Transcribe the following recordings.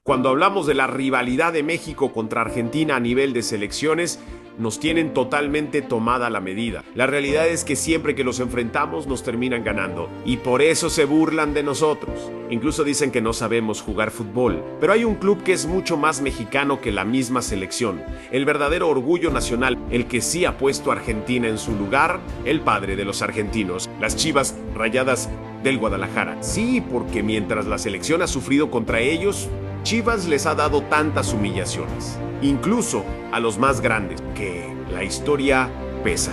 Cuando hablamos de la rivalidad de México contra Argentina a nivel de selecciones, nos tienen totalmente tomada la medida. La realidad es que siempre que los enfrentamos nos terminan ganando y por eso se burlan de nosotros. Incluso dicen que no sabemos jugar fútbol. Pero hay un club que es mucho más mexicano que la misma selección. El verdadero orgullo nacional, el que sí ha puesto a Argentina en su lugar, el padre de los argentinos, las Chivas Rayadas del Guadalajara. Sí, porque mientras la selección ha sufrido contra ellos, Chivas les ha dado tantas humillaciones, incluso a los más grandes, que la historia pesa.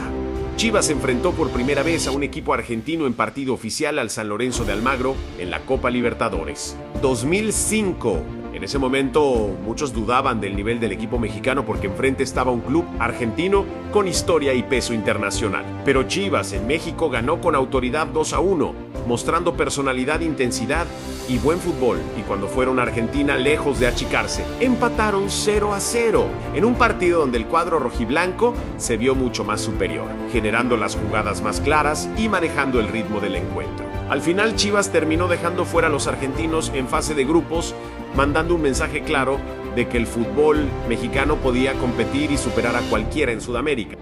Chivas enfrentó por primera vez a un equipo argentino en partido oficial al San Lorenzo de Almagro en la Copa Libertadores. 2005. En ese momento muchos dudaban del nivel del equipo mexicano porque enfrente estaba un club argentino con historia y peso internacional. Pero Chivas en México ganó con autoridad 2-1, mostrando personalidad, intensidad y buen fútbol. Y cuando fueron a Argentina, lejos de achicarse, empataron 0-0 en un partido donde el cuadro rojiblanco se vio mucho más superior, generando las jugadas más claras y manejando el ritmo del encuentro. Al final, Chivas terminó dejando fuera a los argentinos en fase de grupos, mandando un mensaje claro de que el fútbol mexicano podía competir y superar a cualquiera en Sudamérica.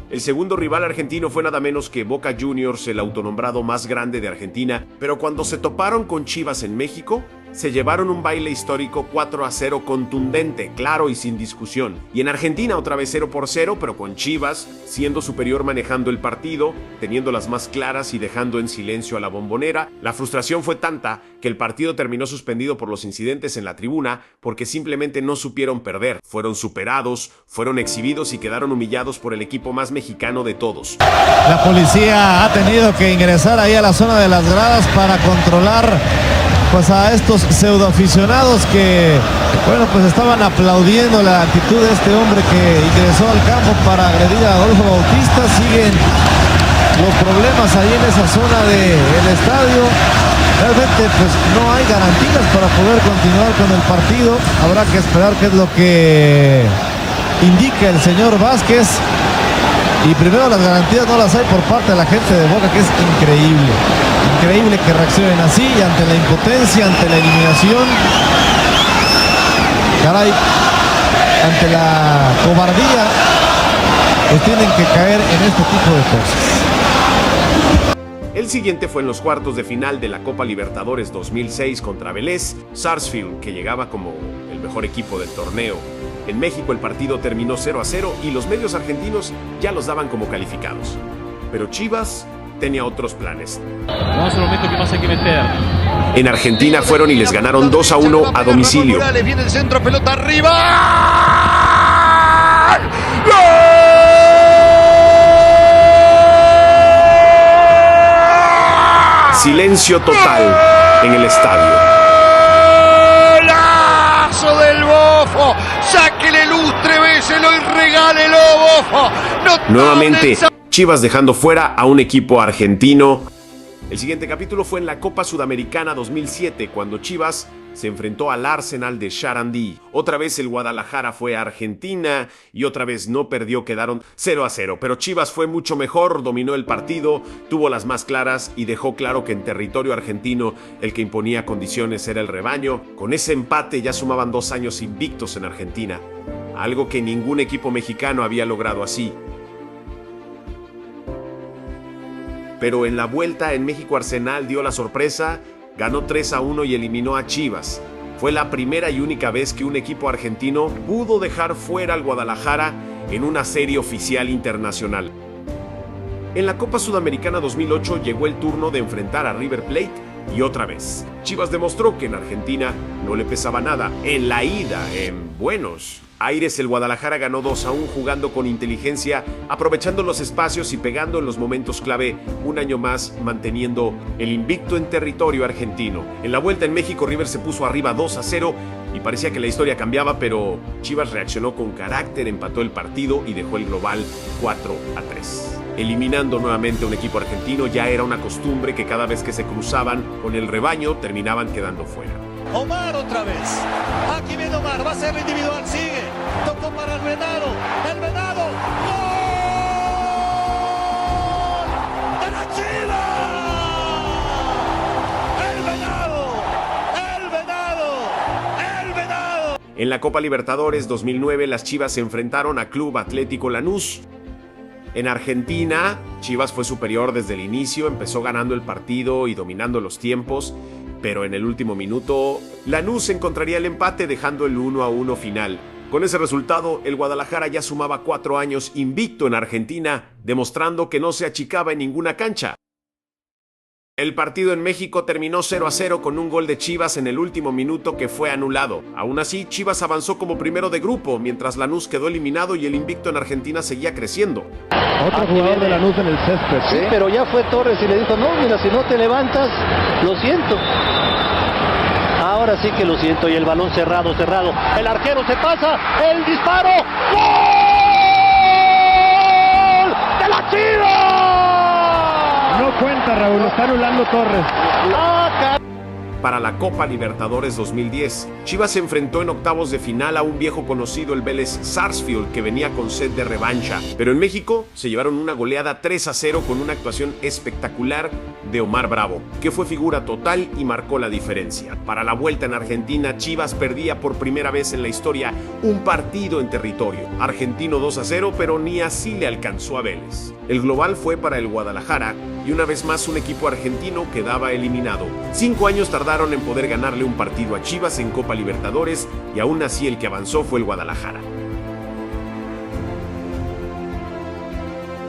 El segundo rival argentino fue nada menos que Boca Juniors, el autonombrado más grande de Argentina, pero cuando se toparon con Chivas en México, se llevaron un baile histórico 4-0 contundente, claro y sin discusión. Y en Argentina otra vez 0-0, pero con Chivas siendo superior manejando el partido, teniendo las más claras y dejando en silencio a la Bombonera. La frustración fue tanta que el partido terminó suspendido por los incidentes en la tribuna porque simplemente no supieron perder. Fueron superados, fueron exhibidos y quedaron humillados por el equipo más mexicano de todos. La policía ha tenido que ingresar ahí a la zona de las gradas para controlar pues a estos pseudoaficionados que, bueno, pues estaban aplaudiendo la actitud de este hombre que ingresó al campo para agredir a Adolfo Bautista. Siguen los problemas ahí en esa zona del estadio. Realmente pues no hay garantías para poder continuar con el partido. Habrá que esperar qué es lo que indica el señor Vázquez. Y primero las garantías no las hay por parte de la gente de Boca, que es increíble. Increíble que reaccionen así ante la impotencia, ante la eliminación. Caray, ante la cobardía, pues tienen que caer en este tipo de cosas. El siguiente fue en los cuartos de final de la Copa Libertadores 2006 contra Vélez Sarsfield, que llegaba como el mejor equipo del torneo. En México el partido terminó 0-0 y los medios argentinos ya los daban como calificados. Pero Chivas tenía otros planes. Vamos al momento que más hay que meter. En Argentina fueron y les ganaron 2-1 a domicilio. Viene el centro, pelota arriba. ¡Gol! Silencio total en el estadio. ¡Golazo del Bofo! ¡Sáquele lustre, béselo y regálelo, Bofo! Nuevamente, Chivas dejando fuera a un equipo argentino. El siguiente capítulo fue en la Copa Sudamericana 2007, cuando Chivas se enfrentó al Arsenal de Sarandí. Otra vez el Guadalajara fue a Argentina y otra vez no perdió, quedaron 0-0. Pero Chivas fue mucho mejor, dominó el partido, tuvo las más claras y dejó claro que en territorio argentino el que imponía condiciones era el rebaño. Con ese empate ya sumaban 2 años invictos en Argentina, algo que ningún equipo mexicano había logrado así. Pero en la vuelta en México Arsenal dio la sorpresa, ganó 3-1 y eliminó a Chivas. Fue la primera y única vez que un equipo argentino pudo dejar fuera al Guadalajara en una serie oficial internacional. En la Copa Sudamericana 2008 llegó el turno de enfrentar a River Plate y otra vez. Chivas demostró que en Argentina no le pesaba nada. En la ida, en Buenos Aires, el Guadalajara ganó 2-1 jugando con inteligencia, aprovechando los espacios y pegando en los momentos clave, un año más manteniendo el invicto en territorio argentino. En la vuelta en México, River se puso arriba 2-0 y parecía que la historia cambiaba, pero Chivas reaccionó con carácter, empató el partido y dejó el global 4-3. Eliminando nuevamente a un equipo argentino, ya era una costumbre que cada vez que se cruzaban con el rebaño terminaban quedando fuera. Omar otra vez. Aquí viene Omar, va a ser individual, sigue. Tocó para el Venado. El Venado. ¡Gol! ¡De la Chivas! El Venado. El Venado. El En la Copa Libertadores 2009, las Chivas se enfrentaron a Club Atlético Lanús. En Argentina, Chivas fue superior desde el inicio, empezó ganando el partido y dominando los tiempos, pero en el último minuto, Lanús encontraría el empate dejando el 1-1 final. Con ese resultado, el Guadalajara ya sumaba 4 años invicto en Argentina, demostrando que no se achicaba en ninguna cancha. El partido en México terminó 0-0 con un gol de Chivas en el último minuto que fue anulado. Aún así, Chivas avanzó como primero de grupo, mientras Lanús quedó eliminado y el invicto en Argentina seguía creciendo. Otro jugador de Lanús en el césped. Sí, pero ya fue Torres y le dijo, no, mira, si no te levantas, lo siento. Ahora sí que lo siento, y el balón cerrado. El arquero se pasa, el disparo. ¡Gol! ¡De la Chivas! No cuenta, Raúl, lo está anulando Torres. Para la Copa Libertadores 2010, Chivas se enfrentó en octavos de final a un viejo conocido, el Vélez Sarsfield, que venía con sed de revancha. Pero en México se llevaron una goleada 3-0 con una actuación espectacular de Omar Bravo, que fue figura total y marcó la diferencia. Para la vuelta en Argentina, Chivas perdía por primera vez en la historia un partido en territorio argentino 2-0, pero ni así le alcanzó a Vélez. El global fue para el Guadalajara y una vez más un equipo argentino quedaba eliminado. 5 años tardaron en poder ganarle un partido a Chivas en Copa Libertadores y aún así el que avanzó fue el Guadalajara.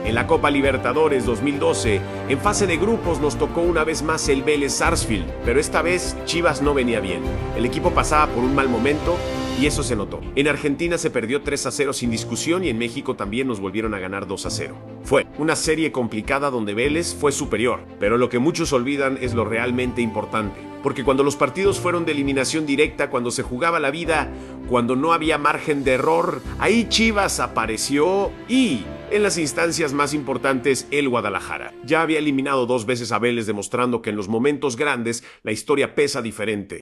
En la Copa Libertadores 2012, en fase de grupos nos tocó una vez más el Vélez Sarsfield, pero esta vez Chivas no venía bien. El equipo pasaba por un mal momento y eso se notó. En Argentina se perdió 3-0 sin discusión y en México también nos volvieron a ganar 2-0. Fue una serie complicada donde Vélez fue superior, pero lo que muchos olvidan es lo realmente importante. Porque cuando los partidos fueron de eliminación directa, cuando se jugaba la vida, cuando no había margen de error, ahí Chivas apareció y, en las instancias más importantes, el Guadalajara. Ya había eliminado 2 veces a Vélez, demostrando que en los momentos grandes la historia pesa diferente.